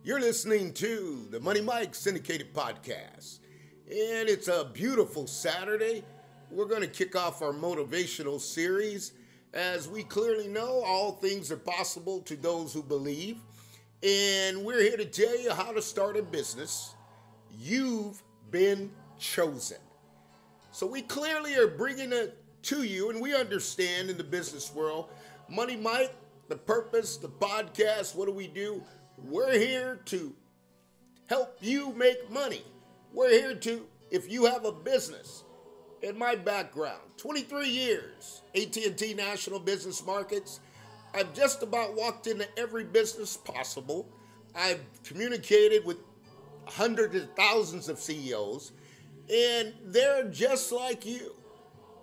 You're listening to the Money Mike Syndicated podcast, and it's a beautiful Saturday. We're going to kick off our motivational series. As we clearly know, all things are possible to those who believe, and we're here to tell you how to start a business. You've been chosen. So we clearly are bringing it to you, and we understand in the business world, Money Mike, the purpose, the podcast, what do? We're here to help you make money. We're here to, if you have a business, in my background, 23 years, AT&T National Business Markets. I've just about walked into every business possible. I've communicated with hundreds of thousands of CEOs, and they're just like you.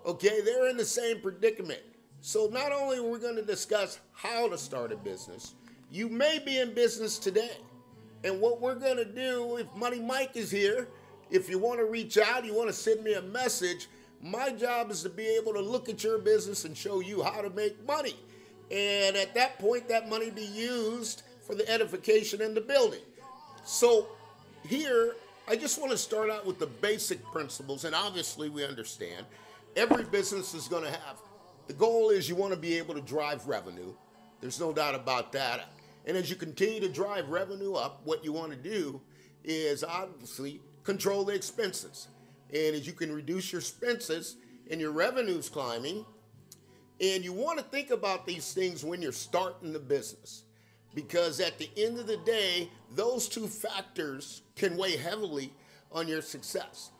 Okay, they're in the same predicament. So not only are we going to discuss how to start a business, you may be in business today. And what we're going to do, if Money Mike is here, if you want to reach out, you want to send me a message, my job is to be able to look at your business and show you how to make money. And at that point, that money be used for the edification and the building. So here, I just want to start out with the basic principles. And obviously, we understand every business is going to have, the goal is you want to be able to drive revenue. There's no doubt about that. And as you continue to drive revenue up, what you want to do is obviously control the expenses. And as you can reduce your expenses and your revenue's climbing, and you want to think about these things when you're starting the business. Because at the end of the day, those two factors can weigh heavily on your success.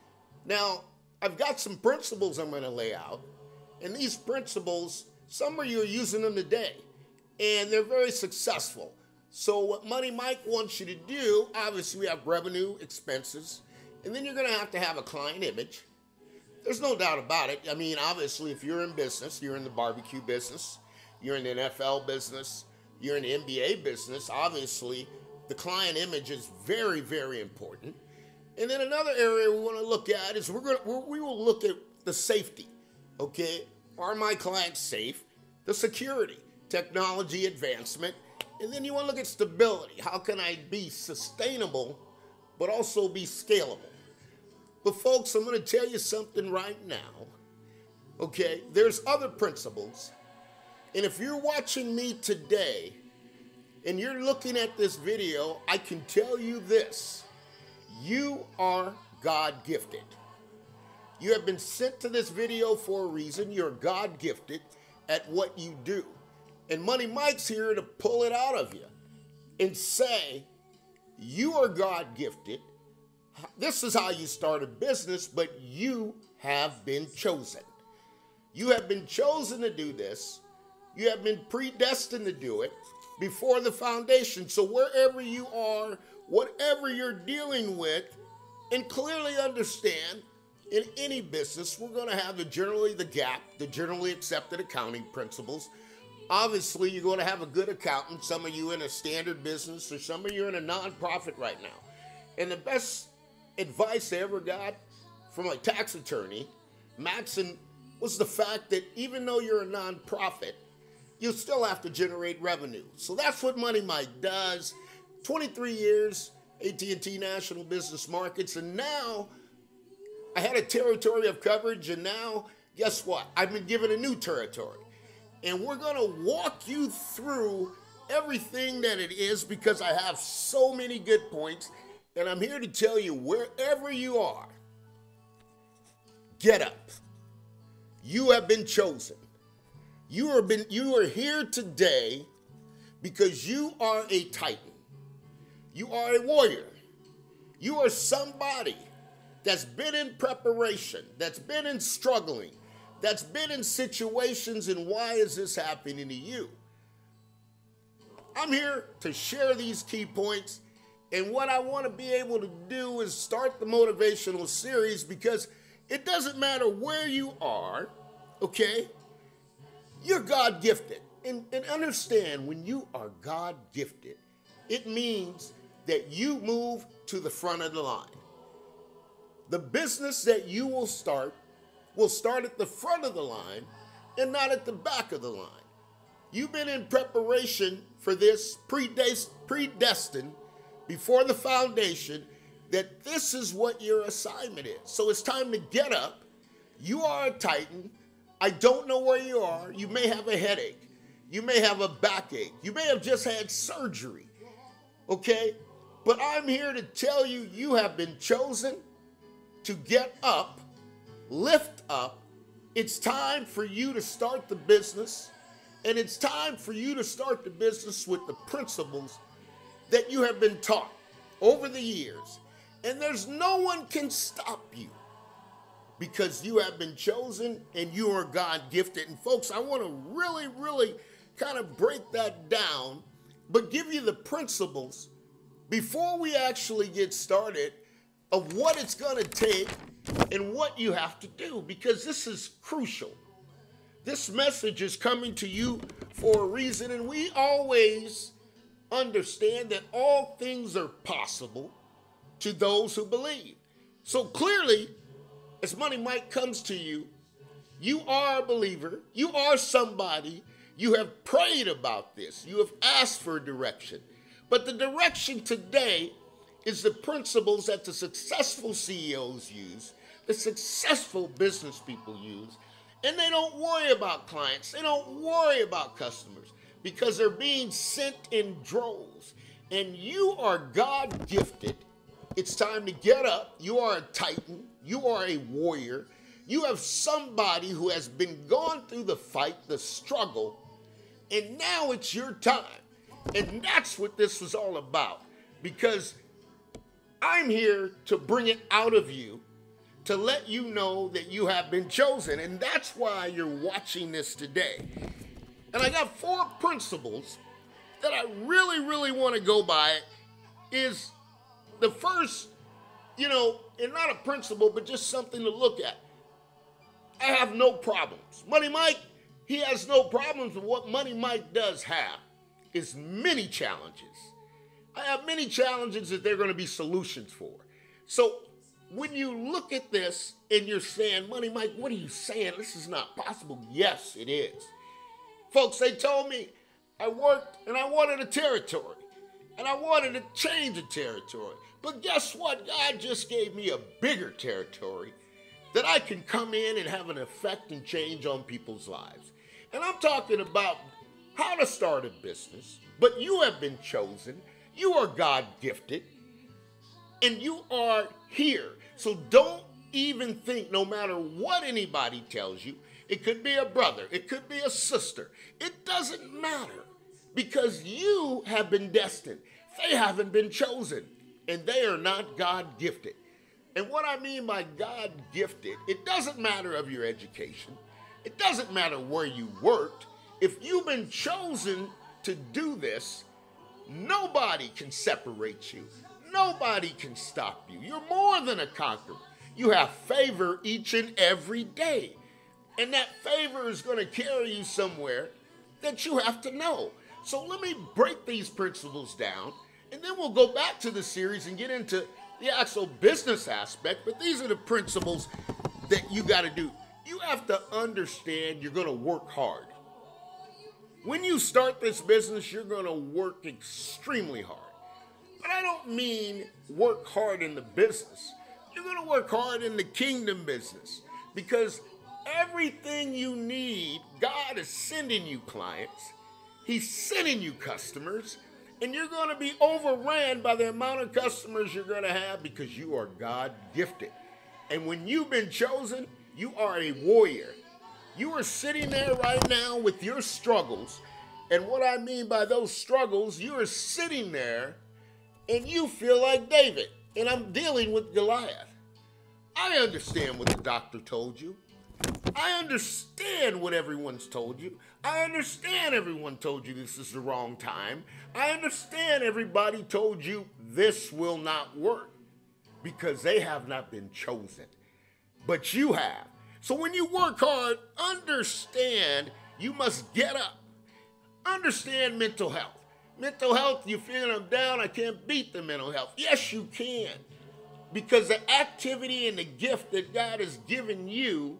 Now, I've got some principles I'm going to lay out. And these principles, some of you are using them today. And they're very successful. So what Money Mike wants you to do, obviously we have revenue, expenses, and then you're going to have a client image. There's no doubt about it. I mean, obviously, if you're in business, you're in the barbecue business, you're in the NFL business, you're in the NBA business, obviously, the client image is very, very important. And then another area we want to look at is we will look at the safety, okay? Are my clients safe? The security, technology advancement, and then you want to look at stability. How can I be sustainable, but also be scalable? But folks, I'm going to tell you something right now, okay? There's other principles, and if you're watching me today, and you're looking at this video, I can tell you this. You are God-gifted. You have been sent to this video for a reason. You're God-gifted at what you do. And Money Mike's here to pull it out of you and say, you are God-gifted. This is how you start a business, but you have been chosen. You have been chosen to do this. You have been predestined to do it before the foundation. So wherever you are, whatever you're dealing with, and clearly understand, in any business, we're going to have the generally accepted accounting principles. Obviously, you're going to have a good accountant, some of you in a standard business, or some of you in a nonprofit right now. And the best advice I ever got from a tax attorney, Maxon, was the fact that even though you're a nonprofit, you still have to generate revenue. So that's what Money Mike does. 23 years, AT&T National Business Markets, and now I had a territory of coverage, and now, guess what? I've been given a new territory. And we're going to walk you through everything that it is because I have so many good points. And I'm here to tell you, wherever you are, get up. You have been chosen. You are here today because you are a titan. You are a warrior. You are somebody that's been in preparation, that's been in struggling, that's been in situations, and why is this happening to you? I'm here to share these key points, and what I want to be able to do is start the motivational series because it doesn't matter where you are, okay? You're God-gifted. And understand, when you are God-gifted, it means that you move to the front of the line. The business that you will start at the front of the line and not at the back of the line. You've been in preparation for this, predestined before the foundation that this is what your assignment is. So it's time to get up. You are a Titan. I don't know where you are. You may have a headache. You may have a backache. You may have just had surgery. Okay? But I'm here to tell you, you have been chosen to get up, lift up. It's time for you to start the business. And it's time for you to start the business with the principles that you have been taught over the years. And there's no one can stop you because you have been chosen and you are God gifted. And folks, I want to really kind of break that down, but give you the principles before we actually get started of what it's going to take and what you have to do, because this is crucial. This message is coming to you for a reason, and we always understand that all things are possible to those who believe. So clearly, as Money Mike comes to you, you are a believer. You are somebody. You have prayed about this. You have asked for direction. But the direction today is the principles that the successful CEOs use, the successful business people use, and they don't worry about clients. They don't worry about customers because they're being sent in droves. And you are God gifted. It's time to get up. You are a Titan. You are a warrior. You have somebody who has been gone through the fight, the struggle, and now it's your time. And that's what this was all about, because I'm here to bring it out of you, to let you know that you have been chosen. And that's why you're watching this today. And I got 4 principles that I really want to go by. Is the first, and not a principle, but just something to look at. I have no problems. Money Mike, he has no problems, but what Money Mike does have is many challenges. I have many challenges that there are going to be solutions for. So when you look at this and you're saying, Money Mike, what are you saying? This is not possible. Yes, it is. Folks, they told me I worked and I wanted a territory. And I wanted to change the territory. But guess what? God just gave me a bigger territory that I can come in and have an effect and change on people's lives. And I'm talking about how to start a business, but you have been chosen. You are God gifted, and you are here. So don't even think, no matter what anybody tells you, it could be a brother, it could be a sister, it doesn't matter, because you have been destined. They haven't been chosen, and they are not God gifted. And what I mean by God gifted, it doesn't matter of your education. It doesn't matter where you worked. If you've been chosen to do this, nobody can separate you. Nobody can stop you. You're more than a conqueror. You have favor each and every day. And that favor is going to carry you somewhere that you have to know. So let me break these principles down, and then we'll go back to the series and get into the actual business aspect. But these are the principles that you got to do. You have to understand you're going to work hard. When you start this business, you're going to work extremely hard. But I don't mean work hard in the business. You're going to work hard in the kingdom business, because everything you need, God is sending you clients. He's sending you customers, and you're going to be overran by the amount of customers you're going to have because you are God gifted. And when you've been chosen, you are a warrior. You are sitting there right now with your struggles. And what I mean by those struggles, you are sitting there and you feel like David. And I'm dealing with Goliath. I understand what the doctor told you. I understand what everyone's told you. I understand everyone told you this is the wrong time. I understand everybody told you this will not work because they have not been chosen. But you have. So when you work hard, understand you must get up. Understand mental health. Mental health, you feel I'm down, I can't beat the mental health. Yes, you can. Because the activity and the gift that God has given you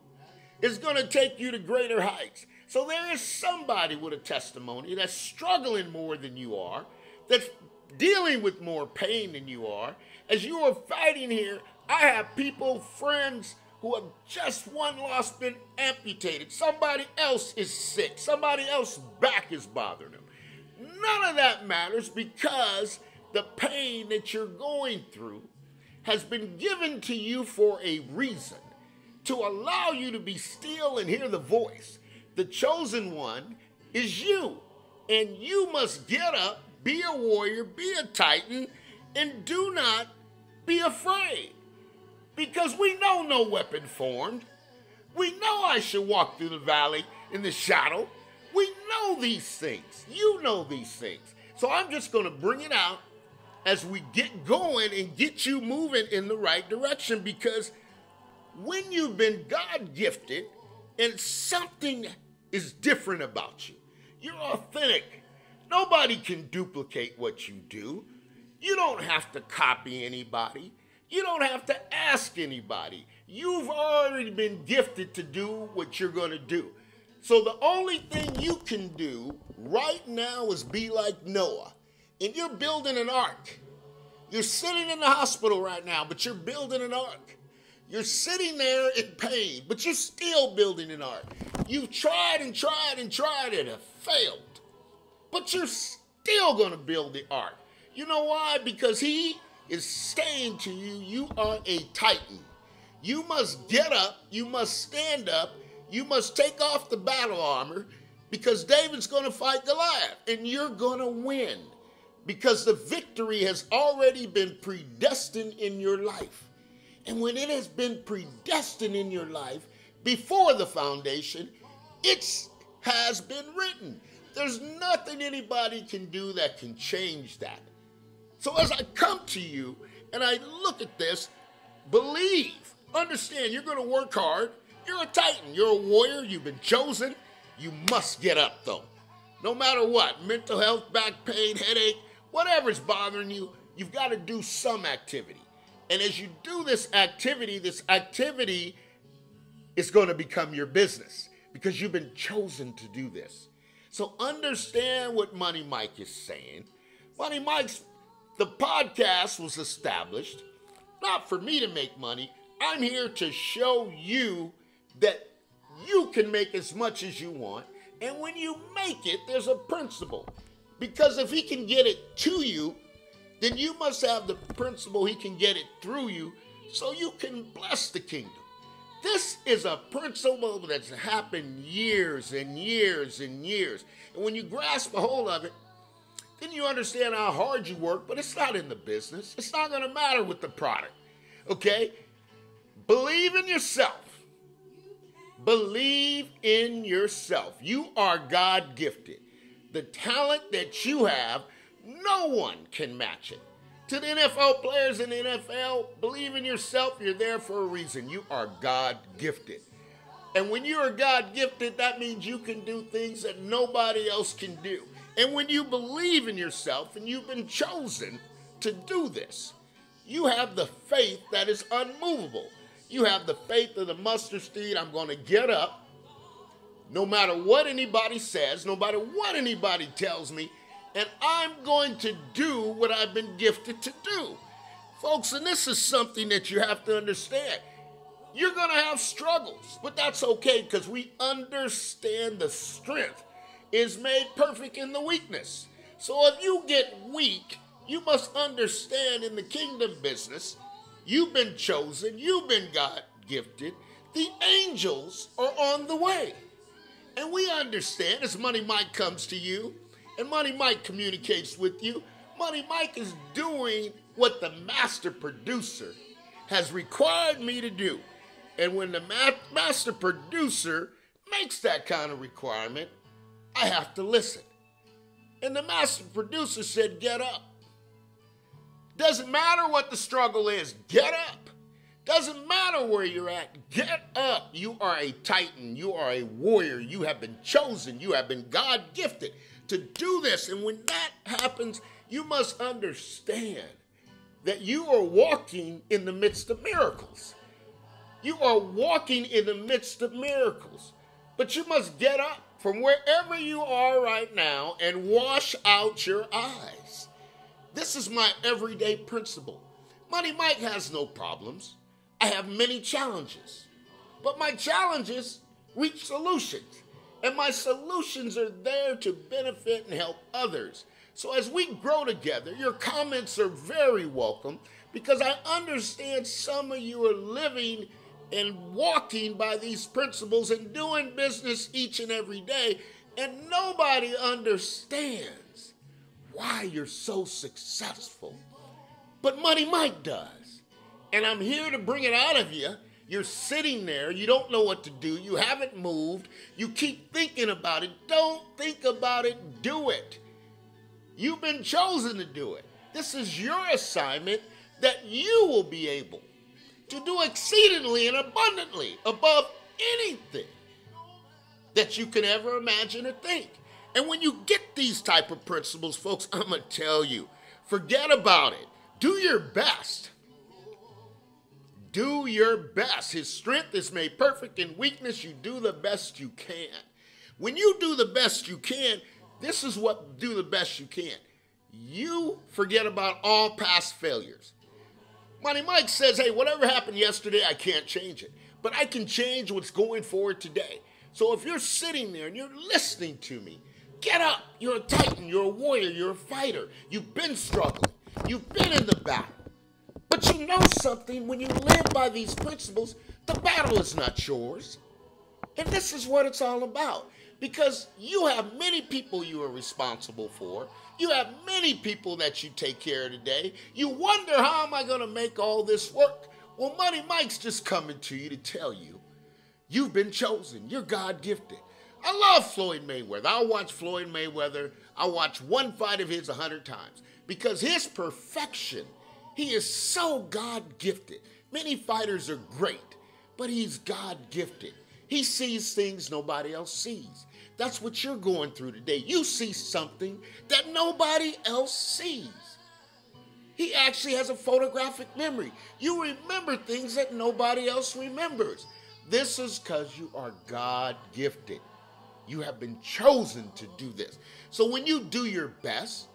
is going to take you to greater heights. So there is somebody with a testimony that's struggling more than you are, that's dealing with more pain than you are. As you are fighting here, I have people, friends, who have just one loss been amputated. Somebody else is sick. Somebody else's back is bothering them. None of that matters because the pain that you're going through has been given to you for a reason, to allow you to be still and hear the voice. The chosen one is you, and you must get up, be a warrior, be a titan, and do not be afraid. Because we know no weapon formed. We know I should walk through the valley in the shadow. We know these things. You know these things. So I'm just going to bring it out as we get going and get you moving in the right direction, because when you've been God gifted and something is different about you, you're authentic. Nobody can duplicate what you do. You don't have to copy anybody. You don't have to ask anybody. You've already been gifted to do what you're going to do. So the only thing you can do right now is be like Noah. And you're building an ark. You're sitting in the hospital right now, but you're building an ark. You're sitting there in pain, but you're still building an ark. You've tried and tried and tried and have failed. But you're still going to build the ark. You know why? Because he is saying to you, you are a titan. You must get up. You must stand up. You must take off the battle armor, because David's going to fight Goliath, and you're going to win, because the victory has already been predestined in your life. And when it has been predestined in your life before the foundation, it has been written. There's nothing anybody can do that can change that. So as I come to you and I look at this, believe, understand, you're going to work hard. You're a titan. You're a warrior. You've been chosen. You must get up, though. No matter what, mental health, back pain, headache, whatever's bothering you, you've got to do some activity. And as you do this activity is going to become your business, because you've been chosen to do this. So understand what Money Mike is saying. Money Mike's, the podcast was established not for me to make money. I'm here to show you that you can make as much as you want. And when you make it, there's a principle. Because if he can get it to you, then you must have the principle he can get it through you so you can bless the kingdom. This is a principle that's happened years and years and years. And when you grasp a hold of it, then you understand how hard you work, but it's not in the business. It's not going to matter with the product, okay? Believe in yourself. Believe in yourself. You are God gifted. The talent that you have, no one can match it. To the NFL players in the NFL, believe in yourself. You're there for a reason. You are God gifted. And when you are God gifted, that means you can do things that nobody else can do. And when you believe in yourself and you've been chosen to do this, you have the faith that is unmovable. You have the faith of the mustard seed. I'm going to get up no matter what anybody says, no matter what anybody tells me, and I'm going to do what I've been gifted to do. Folks, and this is something that you have to understand. You're going to have struggles, but that's okay, because we understand the strength is made perfect in the weakness. So if you get weak, you must understand in the kingdom business, you've been chosen, you've been God gifted, the angels are on the way. And we understand as Money Mike comes to you and Money Mike communicates with you, Money Mike is doing what the master producer has required me to do. And when the master producer makes that kind of requirement, I have to listen. And the master producer said, get up. Doesn't matter what the struggle is, get up. Doesn't matter where you're at, get up. You are a titan, you are a warrior, you have been chosen, you have been God gifted to do this. And when that happens, you must understand that you are walking in the midst of miracles. You are walking in the midst of miracles. But you must get up from wherever you are right now and wash out your eyes. This is my everyday principle. Money Mike has no problems. I have many challenges. But my challenges reach solutions. And my solutions are there to benefit and help others. So as we grow together, your comments are very welcome because I understand some of you are living and walking by these principles and doing business each and every day, and nobody understands why you're so successful. But Money Mike does. And I'm here to bring it out of you. You're sitting there, you don't know what to do, you haven't moved, you keep thinking about it. Don't think about it, do it. You've been chosen to do it. This is your assignment that you will be able to do exceedingly and abundantly above anything that you can ever imagine or think. And when you get these type of principles, folks, I'm going to tell you, forget about it. Do your best. Do your best. His strength is made perfect in weakness. You do the best you can. When you do the best you can, this is what do the best you can. You forget about all past failures. Money Mike says, hey, whatever happened yesterday, I can't change it. But I can change what's going forward today. So if you're sitting there and you're listening to me, get up. You're a titan. You're a warrior. You're a fighter. You've been struggling. You've been in the battle. But you know something, when you live by these principles, the battle is not yours. And this is what it's all about. Because you have many people you are responsible for. You have many people that you take care of today. You wonder, how am I going to make all this work? Well, Money Mike's just coming to you to tell you, you've been chosen. You're God-gifted. I love Floyd Mayweather. I'll watch Floyd Mayweather. I'll watch one fight of his 100 times. Because his perfection, he is so God-gifted. Many fighters are great, but he's God-gifted. He sees things nobody else sees. That's what you're going through today. You see something that nobody else sees. He actually has a photographic memory. You remember things that nobody else remembers. This is because you are God-gifted. You have been chosen to do this. So when you do your best,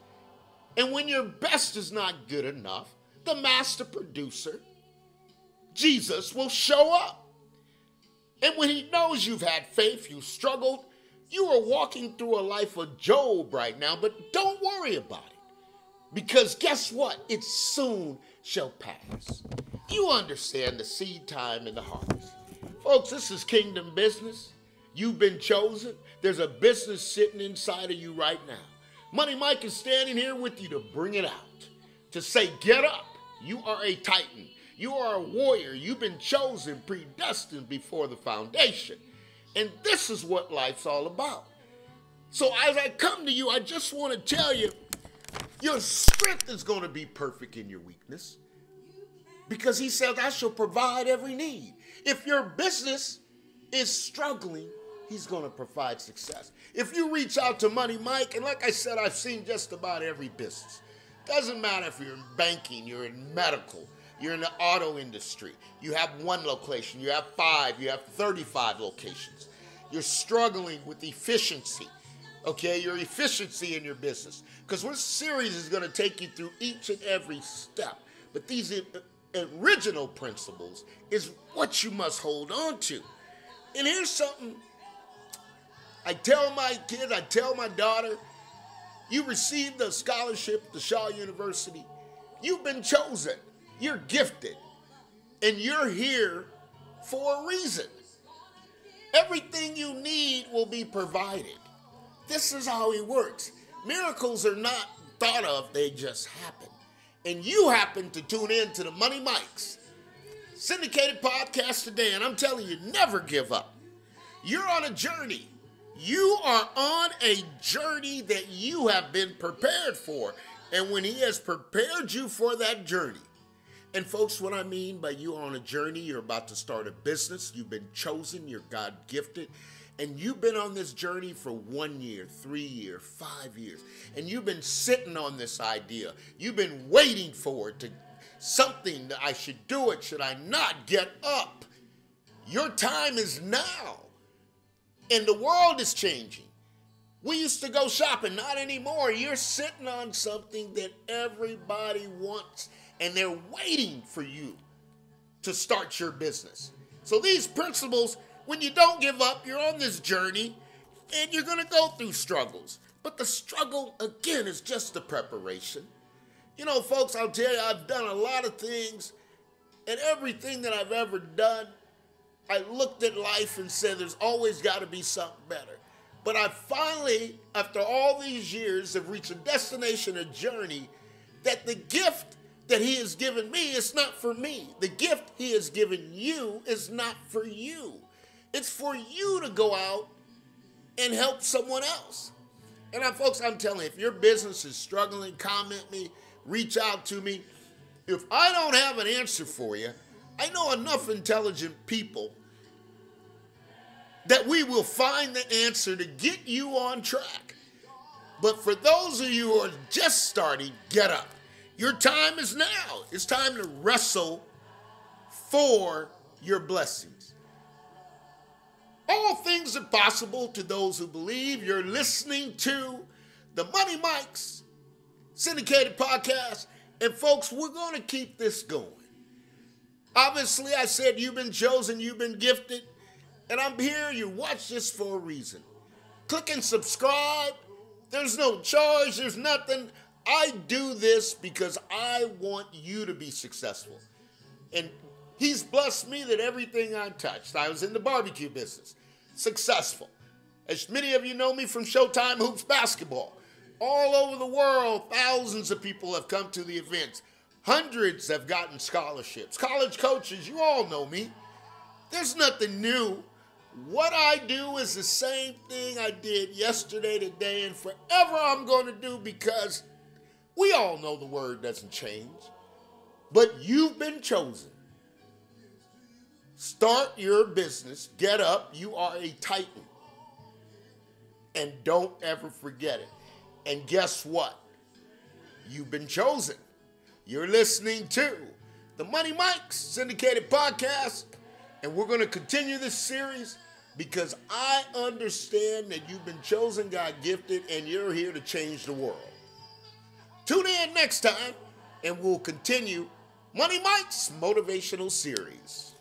and when your best is not good enough, the master producer, Jesus, will show up. And when he knows you've had faith, you struggled, you are walking through a life of Job right now, but don't worry about it. Because guess what? It soon shall pass. You understand the seed time and the harvest. Folks, this is kingdom business. You've been chosen. There's a business sitting inside of you right now. Money Mike is standing here with you to bring it out. To say, get up. You are a titan. You are a warrior. You've been chosen, predestined before the foundation. And this is what life's all about. So as I come to you, I just want to tell you, your strength is going to be perfect in your weakness. Because he says, I shall provide every need. If your business is struggling, he's going to provide success. If you reach out to Money Mike, and like I said, I've seen just about every business. Doesn't matter if you're in banking, you're in medical, you're in the auto industry. You have one location, you have 5, you have 35 locations. You're struggling with efficiency, okay? Your efficiency in your business. Because this series is going to take you through each and every step. But these original principles is what you must hold on to. And here's something I tell my kids, I tell my daughter, you received a scholarship at the Shaw University. You've been chosen. You're gifted. And you're here for a reason. Everything you need will be provided. This is how he works. Miracles are not thought of, they just happen. And you happen to tune in to the Money Mike's Syndicated podcast today, and I'm telling you, never give up. You're on a journey. You are on a journey that you have been prepared for. And when he has prepared you for that journey, and folks, what I mean by you are on a journey, you're about to start a business, you've been chosen, you're God-gifted, and you've been on this journey for 1 year, 3 years, 5 years, and you've been sitting on this idea. You've been waiting for it to something that I should do it, should I not get up? Your time is now. And the world is changing. We used to go shopping, not anymore. You're sitting on something that everybody wants, and they're waiting for you to start your business. So these principles, when you don't give up, you're on this journey, and you're going to go through struggles. But the struggle, again, is just the preparation. You know, folks, I'll tell you, I've done a lot of things, and everything that I've ever done, I looked at life and said, there's always got to be something better. But I finally, after all these years, have reached a destination, a journey, that the gift that he has given me is not for me. The gift he has given you is not for you. It's for you to go out and help someone else. And folks, I'm telling you, if your business is struggling, comment me, reach out to me. If I don't have an answer for you, I know enough intelligent people that we will find the answer to get you on track. But for those of you who are just starting, get up. Your time is now. It's time to wrestle for your blessings. All things are possible to those who believe. You're listening to the Money Mike's Syndicated podcast. And folks, we're going to keep this going. Obviously, I said you've been chosen, you've been gifted. And I'm here, you watch this for a reason. Click and subscribe. There's no charge, there's nothing. I do this because I want you to be successful. And he's blessed me that everything I touched, I was in the barbecue business, successful. As many of you know me from Showtime Hoops Basketball. All over the world, thousands of people have come to the events. Hundreds have gotten scholarships. College coaches, you all know me. There's nothing new. What I do is the same thing I did yesterday, today, and forever I'm going to do, because we all know the word doesn't change. But you've been chosen. Start your business. Get up. You are a titan. And don't ever forget it. And guess what? You've been chosen. You're listening to the Money Mike's Syndicated podcast. And we're going to continue this series because I understand that you've been chosen, God gifted, and you're here to change the world. Tune in next time, and we'll continue Money Mike's Motivational Series.